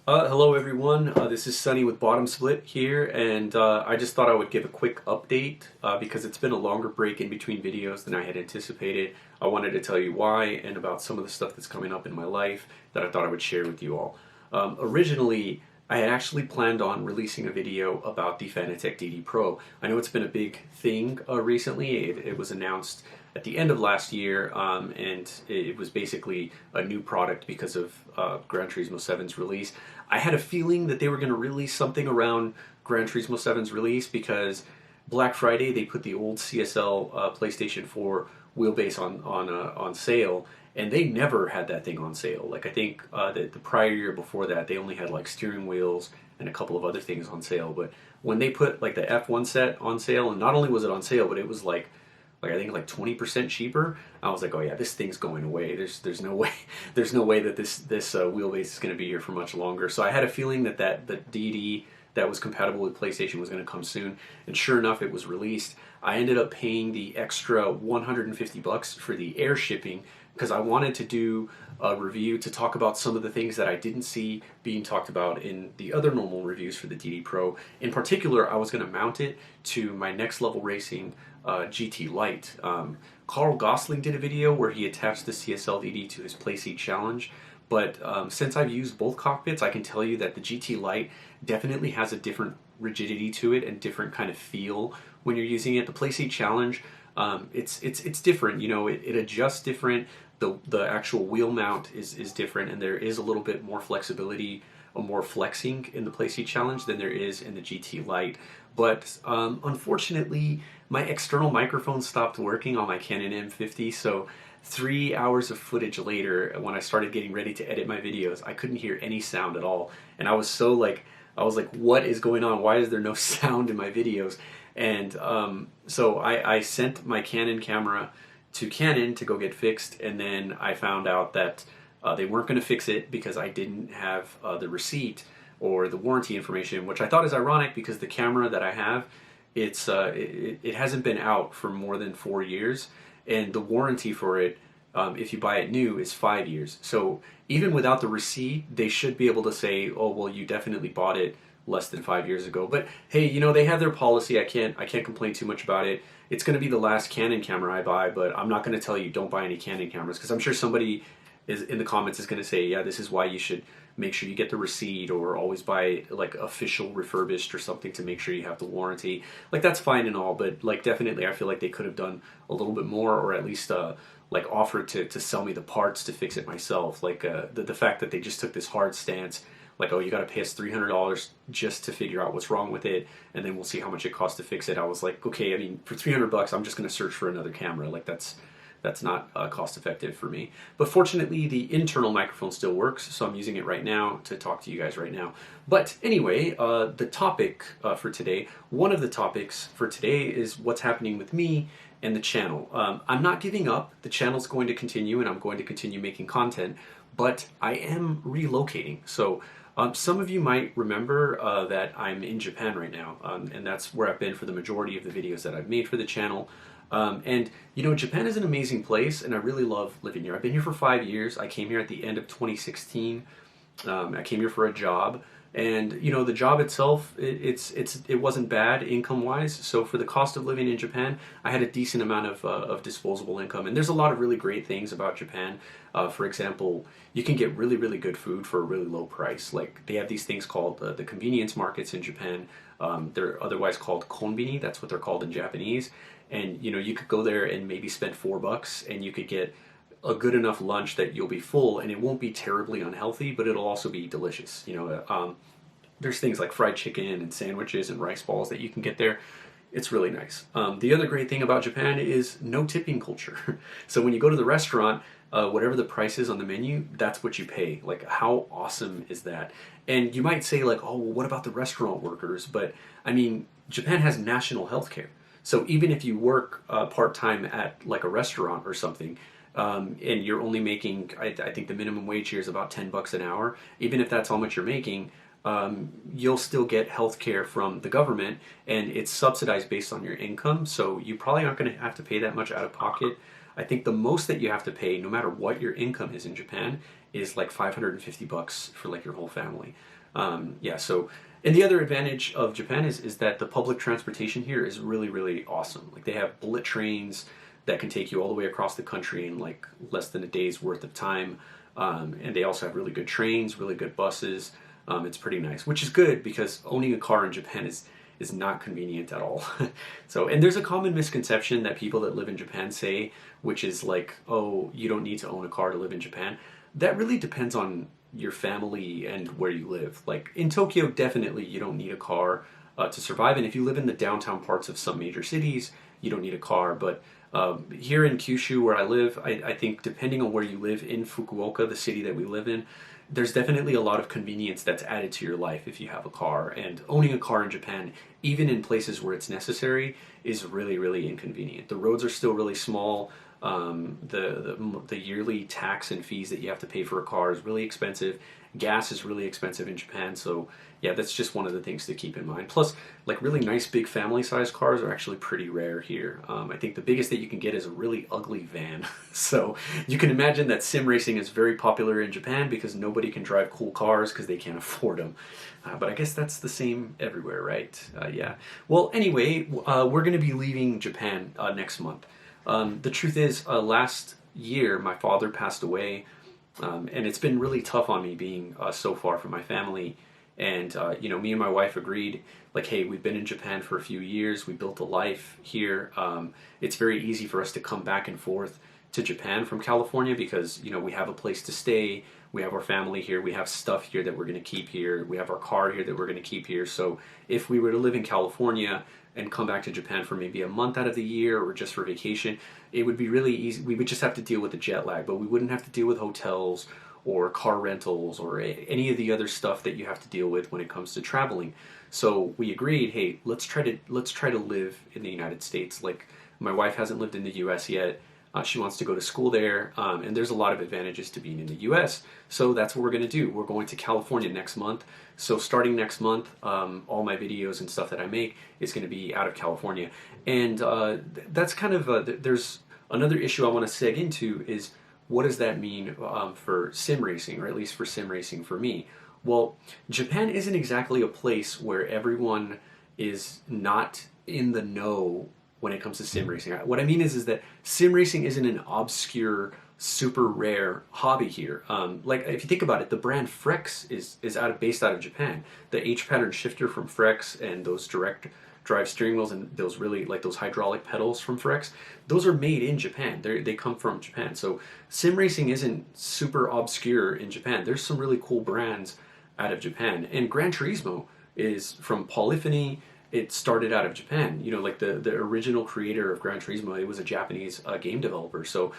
Hello everyone, this is Sunny with Bottom Split here, and I just thought I would give a quick update because it's been a longer break in between videos than I had anticipated. I wanted to tell you why and about some of the stuff that's coming up in my life that I thought I would share with you all. Originally, I had actually planned on releasing a video about the Fanatec DD Pro. I know it's been a big thing recently. It was announced at the end of last year, and it was basically a new product because of Gran Turismo 7's release. I had a feeling that they were going to release something around Gran Turismo 7's release because Black Friday they put the old CSL PlayStation 4 wheelbase on sale, and they never had that thing on sale. Like I think the prior year before that they only had like steering wheels and a couple of other things on sale. But when they put like the F1 set on sale, and not only was it on sale, but it was like I think like 20% cheaper. I was like, oh yeah, this thing's going away. There's no way there's no way that this wheelbase is going to be here for much longer. So I had a feeling that the DD that was compatible with PlayStation was going to come soon, and sure enough, it was released. I ended up paying the extra $150 for the air shipping because I wanted to do a review to talk about some of the things that I didn't see being talked about in the other normal reviews for the DD Pro. In particular, I was going to mount it to my Next Level Racing GT Lite. Carl Gosling did a video where he attached the CSL DD to his Playseat Challenge, but since I've used both cockpits, I can tell you that the GT Lite definitely has a different rigidity to it and different kind of feel when you're using it. The Playseat Challenge, it's different. You know, it adjusts different. The actual wheel mount is different, and there is a little bit more flexibility, or more flexing in the Playseat Challenge than there is in the GT Lite. But unfortunately, my external microphone stopped working on my Canon M50, so 3 hours of footage later, when I started getting ready to edit my videos, I couldn't hear any sound at all. And I was like, what is going on? Why is there no sound in my videos? And so I sent my Canon camera to Canon to go get fixed, and then I found out that they weren't going to fix it because I didn't have the receipt or the warranty information, which I thought is ironic because the camera that I have, it hasn't been out for more than 4 years, and the warranty for it, if you buy it new, is 5 years. So even without the receipt, they should be able to say, oh well, you definitely bought it less than 5 years ago. But hey, you know, they have their policy. I can't complain too much about it. It's going to be the last Canon camera I buy, but I'm not going to tell you don't buy any Canon cameras, because I'm sure somebody is in the comments is going to say, yeah, this is why you should make sure you get the receipt, or always buy like official refurbished or something to make sure you have the warranty. Like that's fine and all, but like definitely I feel like they could have done a little bit more, or at least like offered to sell me the parts to fix it myself. Like the fact that they just took this hard stance, like, oh, you got to pay us $300 just to figure out what's wrong with it, and then we'll see how much it costs to fix it. I was like, okay, I mean, for $300, I'm just going to search for another camera. Like that's not cost effective for me. But fortunately, the internal microphone still works, so I'm using it right now to talk to you guys right now. But anyway, the topic for today, one of the topics for today is what's happening with me and the channel. I'm not giving up. The channel's going to continue, and I'm going to continue making content, but I am relocating. So some of you might remember that I'm in Japan right now, and that's where I've been for the majority of the videos that I've made for the channel. And you know, Japan is an amazing place, and I really love living here. I've been here for 5 years. I came here at the end of 2016. I came here for a job, and you know, the job itself, it wasn't bad income wise. So for the cost of living in Japan, I had a decent amount of disposable income, and there's a lot of really great things about Japan. For example, you can get really good food for a really low price. Like they have these things called the convenience markets in Japan. They're otherwise called konbini. That's what they're called in Japanese. And you know, you could go there and maybe spend $4, and you could get a good enough lunch that you'll be full, and it won't be terribly unhealthy, but it'll also be delicious. You know, there's things like fried chicken and sandwiches and rice balls that you can get there. It's really nice. The other great thing about Japan is no tipping culture. So when you go to the restaurant, whatever the price is on the menu, that's what you pay. Like, how awesome is that? And you might say like, oh, well, what about the restaurant workers? But I mean, Japan has national health care. So even if you work part-time at like a restaurant or something, and you're only making, I think the minimum wage here is about $10 an hour, even if that's how much you're making, you'll still get health care from the government, and it's subsidized based on your income, so you probably aren't going to have to pay that much out of pocket. I think the most that you have to pay, no matter what your income is in Japan, is like $550 for like your whole family. Yeah, so, and the other advantage of Japan is that the public transportation here is really, really awesome. Like they have bullet trains that can take you all the way across the country in like less than a day's worth of time. And they also have really good trains, really good buses. It's pretty nice, which is good because owning a car in Japan is not convenient at all. So, and there's a common misconception that people that live in Japan say, which is like, oh, you don't need to own a car to live in Japan. That really depends on your family and where you live. Like in Tokyo, definitely you don't need a car to survive. And if you live in the downtown parts of some major cities, you don't need a car. But here in Kyushu, where I live, I think depending on where you live in Fukuoka, the city that we live in, there's definitely a lot of convenience that's added to your life if you have a car. And owning a car in Japan, even in places where it's necessary, is really, really inconvenient. The roads are still really small. The yearly tax and fees that you have to pay for a car is really expensive. Gas is really expensive in Japan, so yeah, that's just one of the things to keep in mind. Plus, like really nice big family-sized cars are actually pretty rare here. I think the biggest that you can get is a really ugly van. So you can imagine that sim racing is very popular in Japan because nobody can drive cool cars because they can't afford them. But I guess that's the same everywhere, right? Yeah. Well, anyway, we're going to be leaving Japan next month. The truth is, last year my father passed away, and it's been really tough on me being so far from my family. And me and my wife agreed, like, hey, we've been in Japan for a few years. We built a life here. It's very easy for us to come back and forth to Japan from California because we have a place to stay. We have our family here. We have stuff here that we're going to keep here. We have our car here that we're going to keep here. So if we were to live in California and come back to Japan for maybe a month out of the year or just for vacation, it would be really easy. We would just have to deal with the jet lag, but we wouldn't have to deal with hotels or car rentals or any of the other stuff that you have to deal with when it comes to traveling. So we agreed, hey, let's try to live in the United States. Like my wife hasn't lived in the U.S. yet. She wants to go to school there, and there's a lot of advantages to being in the U.S. So that's what we're going to do. We're going to California next month. So starting next month, all my videos and stuff that I make is going to be out of California. And that's kind of, there's another issue I want to seg into is what does that mean for sim racing, or at least for sim racing for me? Well, Japan isn't exactly a place where everyone is not in the know when it comes to sim racing. What I mean is that sim racing isn't an obscure, super rare hobby here. Like if you think about it, the brand Frex is based out of Japan. The H pattern shifter from Frex and those direct drive steering wheels and those really like those hydraulic pedals from Frex, those are made in Japan. They come from Japan. So sim racing isn't super obscure in Japan. There's some really cool brands out of Japan. And Gran Turismo is from Polyphony. It started out of Japan. Like the original creator of Gran Turismo, it was a Japanese game developer. So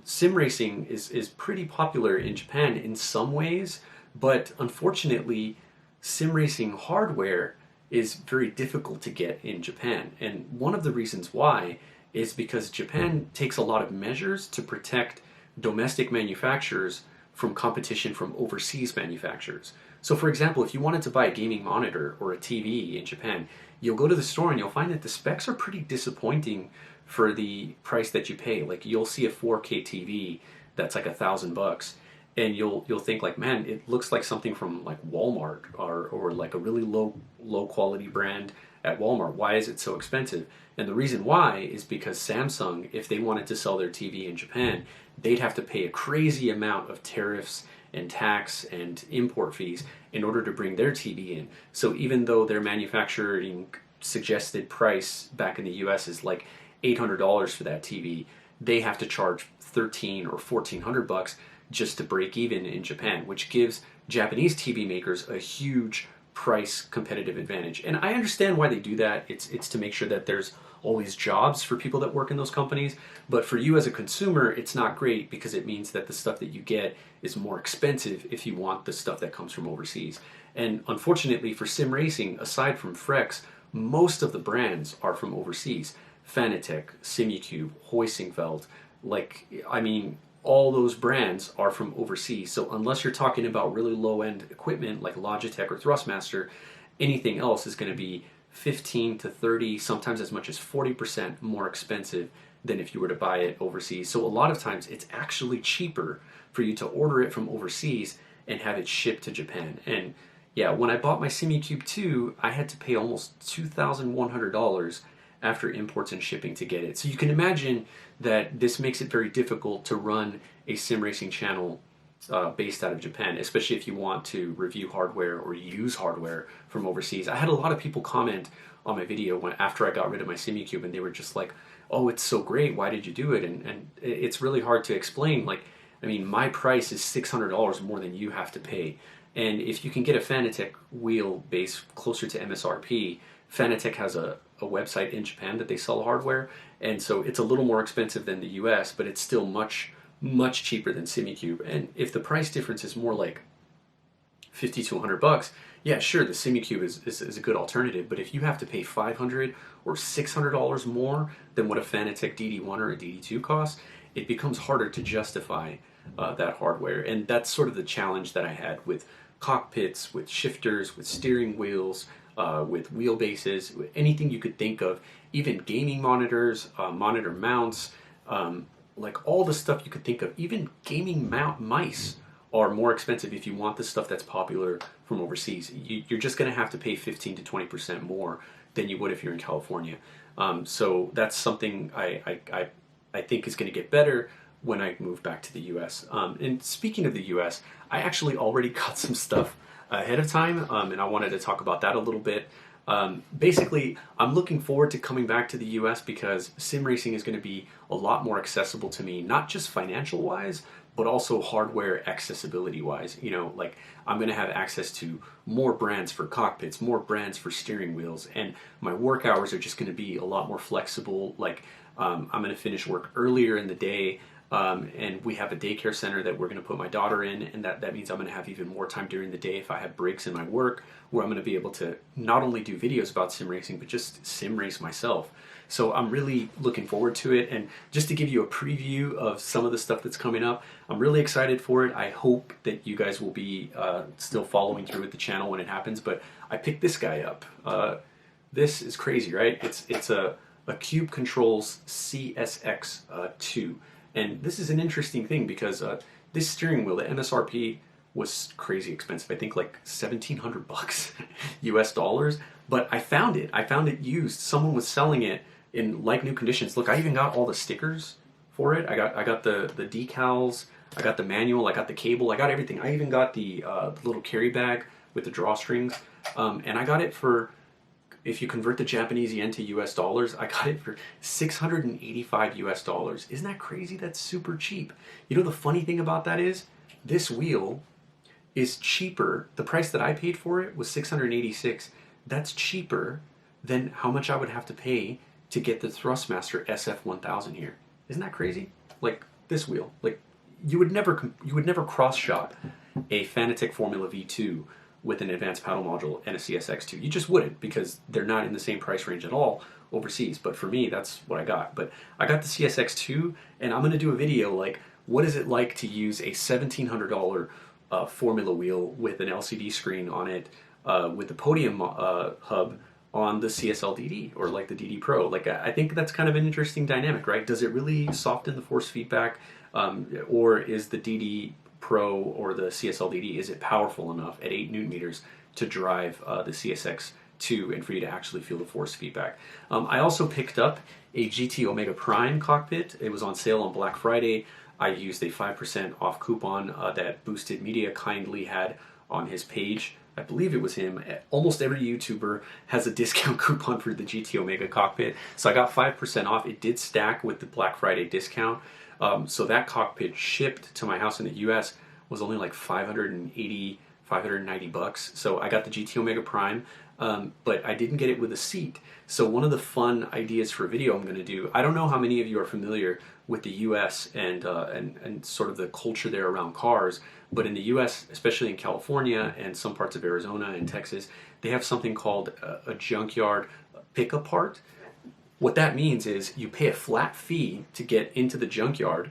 sim racing is pretty popular in Japan in some ways, but unfortunately, sim racing hardware is very difficult to get in Japan. And one of the reasons why is because Japan takes a lot of measures to protect domestic manufacturers from competition from overseas manufacturers. So for example, if you wanted to buy a gaming monitor or a TV in Japan, you'll go to the store and you'll find that the specs are pretty disappointing for the price that you pay. Like you'll see a 4K TV that's like $1,000, and you'll think like, man, it looks like something from like Walmart or like a really low quality brand at Walmart. Why is it so expensive? And the reason why is because Samsung, if they wanted to sell their TV in Japan, they'd have to pay a crazy amount of tariffs and tax and import fees in order to bring their TV in. So even though their manufacturing suggested price back in the US is like $800 for that TV, they have to charge $1,300 or $1,400 just to break even in Japan, which gives Japanese TV makers a huge price competitive advantage. And I understand why they do that. It's to make sure that there's always jobs for people that work in those companies. But for you as a consumer, it's not great because it means that the stuff that you get is more expensive if you want the stuff that comes from overseas. And unfortunately for sim racing, aside from Frex, most of the brands are from overseas. Fanatec, Simucube, Hoisingfeld, all those brands are from overseas. So unless you're talking about really low-end equipment like Logitech or Thrustmaster, anything else is going to be 15 to 30, sometimes as much as 40% more expensive than if you were to buy it overseas. So a lot of times it's actually cheaper for you to order it from overseas and have it shipped to Japan. And yeah, when I bought my SimiCube 2, I had to pay almost $2,100 after imports and shipping to get it. So you can imagine that this makes it very difficult to run a sim racing channel based out of Japan, especially if you want to review hardware or use hardware from overseas. I had a lot of people comment on my video after I got rid of my SimiCube, and they were just like, "Oh, it's so great. Why did you do it?" And it's really hard to explain. Like, I mean, my price is $600 more than you have to pay. And if you can get a Fanatec wheel base closer to MSRP, Fanatec has a website in Japan that they sell hardware, and so it's a little more expensive than the US, but it's still much cheaper than SimiCube. And if the price difference is more like 50 to $100, yeah, sure, the SimiCube is a good alternative. But if you have to pay $500 or $600 more than what a Fanatec DD1 or a DD2 costs, it becomes harder to justify that hardware. And that's sort of the challenge that I had with cockpits, with shifters, with steering wheels, with wheelbases, anything you could think of, even gaming monitors, monitor mounts, like all the stuff you could think of. Even gaming mice are more expensive if you want the stuff that's popular from overseas. You're just going to have to pay 15 to 20% more than you would if you're in California. So that's something I think is going to get better when I move back to the US. And speaking of the US, I actually already got some stuff ahead of time, and I wanted to talk about that a little bit. Basically, I'm looking forward to coming back to the US because sim racing is going to be a lot more accessible to me, not just financial wise, but also hardware accessibility wise. You know, like I'm going to have access to more brands for cockpits, more brands for steering wheels, and my work hours are just going to be a lot more flexible. Like I'm going to finish work earlier in the day. And we have a daycare center that we're going to put my daughter in, and that means I'm going to have even more time during the day if I have breaks in my work, where I'm going to be able to not only do videos about sim racing, but just sim race myself. So I'm really looking forward to it. And just to give you a preview of some of the stuff that's coming up, I'm really excited for it. I hope that you guys will be still following through with the channel when it happens. But I picked this guy up. This is crazy, right? It's a Cube Controls CSX2. And this is an interesting thing because this steering wheel, the MSRP, was crazy expensive. I think like $1,700 US dollars. But I found it. I found it used. Someone was selling it in like new conditions. Look, I even got all the stickers for it. I got the decals. I got the manual. I got the cable. I got everything. I even got the little carry bag with the drawstrings. And I got it for, if you convert the Japanese yen to US dollars, I got it for $685 US dollars. Isn't that crazy? That's super cheap. You know, the funny thing about that is this wheel is cheaper. The price that I paid for it was $686. That's cheaper than how much I would have to pay to get the Thrustmaster SF1000 here. Isn't that crazy? Like this wheel, like you would never cross shop a Fanatec Formula V2 with an advanced paddle module and a CSX2. You just wouldn't, because they're not in the same price range at all overseas. But for me, that's what I got. But I got the CSX2, and I'm going to do a video like, what is it like to use a $1,700 Formula wheel with an LCD screen on it, with the podium hub on the CSL DD, or like the DD Pro. Like, I think that's kind of an interesting dynamic, right? Does it really soften the force feedback, or is the DD Pro or the CSL DD, is it powerful enough at 8 Newton meters to drive the CSX2 and for you to actually feel the force feedback? I also picked up a GT Omega Prime cockpit. It was on sale on Black Friday. I used a 5% off coupon that Boosted Media kindly had on his page. I believe it was him. Almost every YouTuber has a discount coupon for the GT Omega cockpit. So I got 5% off. It did stack with the Black Friday discount. So that cockpit shipped to my house in the US was only like $580, $590. So I got the GT Omega Prime, but I didn't get it with a seat. So one of the fun ideas for a video I'm going to do, I don't know how many of you are familiar with the US and sort of the culture there around cars, but in the US, especially in California and some parts of Arizona and Texas, they have something called a junkyard pickup part. What that means is you pay a flat fee to get into the junkyard,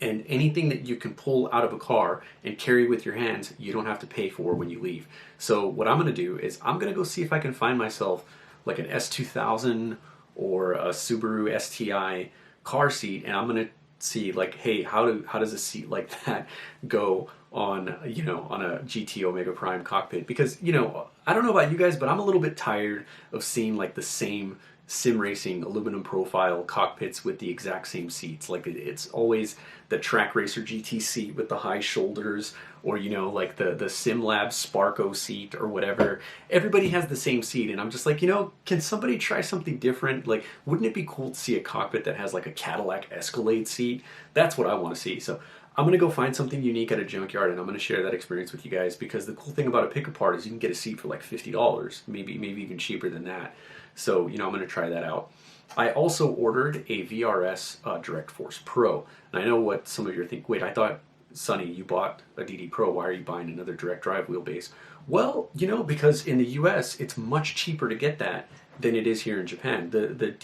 and anything that you can pull out of a car and carry with your hands, you don't have to pay for when you leave. So what I'm going to do is I'm going to go see if I can find myself like an S2000 or a Subaru STI car seat, and I'm gonna see like, hey, how does a seat like that go on, you know, on a GT Omega Prime cockpit? Because, you know, I don't know about you guys, but I'm a little bit tired of seeing like the same sim racing aluminum profile cockpits with the exact same seats. Like it's always the Track Racer GT seat with the high shoulders, or you know, like the SimLab Sparko seat or whatever. Everybody has the same seat, and I'm just like, you know, can somebody try something different? Like, wouldn't it be cool to see a cockpit that has like a Cadillac Escalade seat? That's what I want to see. So I'm gonna go find something unique at a junkyard, and I'm gonna share that experience with you guys, because the cool thing about a pick-apart is you can get a seat for like $50, maybe even cheaper than that. So, you know, I'm going to try that out. I also ordered a VRS DirectForce Pro. And I know what some of you are thinking, wait, I thought, Sonny, you bought a DD Pro. Why are you buying another direct drive wheelbase? Well, you know, because in the US, it's much cheaper to get that than it is here in Japan. The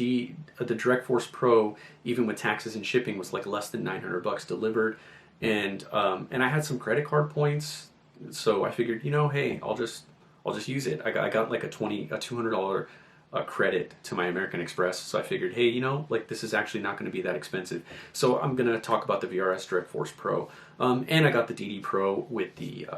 DirectForce Pro, even with taxes and shipping, was like less than $900 delivered. And I had some credit card points, so I figured, you know, hey, I'll just use it. I got like a $200 credit to my American Express, so I figured, hey, you know, like this is actually not going to be that expensive. So I'm going to talk about the VRS DirectForce Pro, and I got the DD Pro with the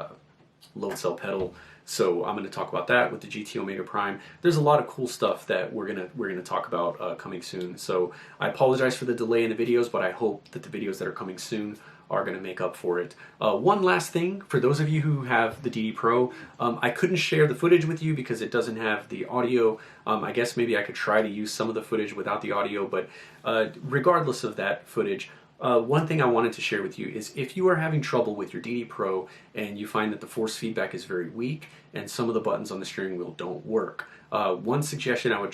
load cell pedal. So I'm going to talk about that with the GT Omega Prime. There's a lot of cool stuff that we're gonna talk about coming soon. So I apologize for the delay in the videos, but I hope that the videos that are coming soon are going to make up for it. One last thing, for those of you who have the DD Pro, I couldn't share the footage with you because it doesn't have the audio. I guess maybe I could try to use some of the footage without the audio, but regardless of that footage, one thing I wanted to share with you is if you are having trouble with your DD Pro and you find that the force feedback is very weak and some of the buttons on the steering wheel don't work, one suggestion I'm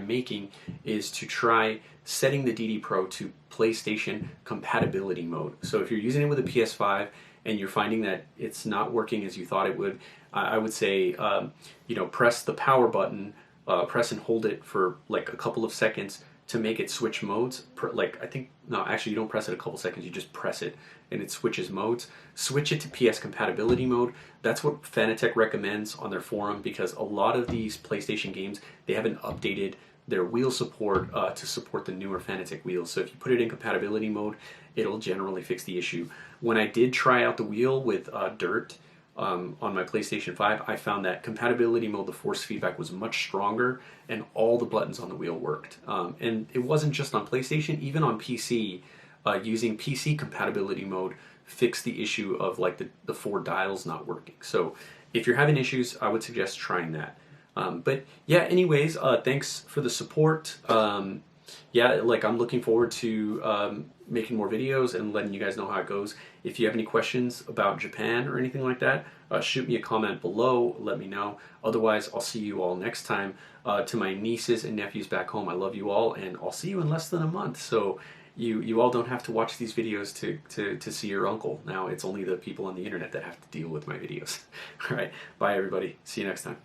making is to try setting the DD Pro to PlayStation compatibility mode. So if you're using it with a PS5 and you're finding that it's not working as you thought it would, I would say, you know, press the power button, press and hold it for like a couple of seconds to make it switch modes. No, actually you don't press it a couple seconds, you just press it and it switches modes. Switch it to PS compatibility mode. That's what Fanatec recommends on their forum, because a lot of these PlayStation games, they haven't updated their wheel support to support the newer Fanatec wheels. So if you put it in compatibility mode, it'll generally fix the issue. When I did try out the wheel with Dirt on my PlayStation 5, I found that compatibility mode, the force feedback was much stronger and all the buttons on the wheel worked. And it wasn't just on PlayStation, even on PC, using PC compatibility mode fixed the issue of like the 4 dials not working. So if you're having issues, I would suggest trying that. But yeah, anyways, thanks for the support. Yeah, like I'm looking forward to making more videos and letting you guys know how it goes. If you have any questions about Japan or anything like that, shoot me a comment below, let me know. Otherwise, I'll see you all next time. To my nieces and nephews back home, I love you all, and I'll see you in less than a month. So you all don't have to watch these videos to see your uncle. Now it's only the people on the internet that have to deal with my videos. All right, bye everybody. See you next time.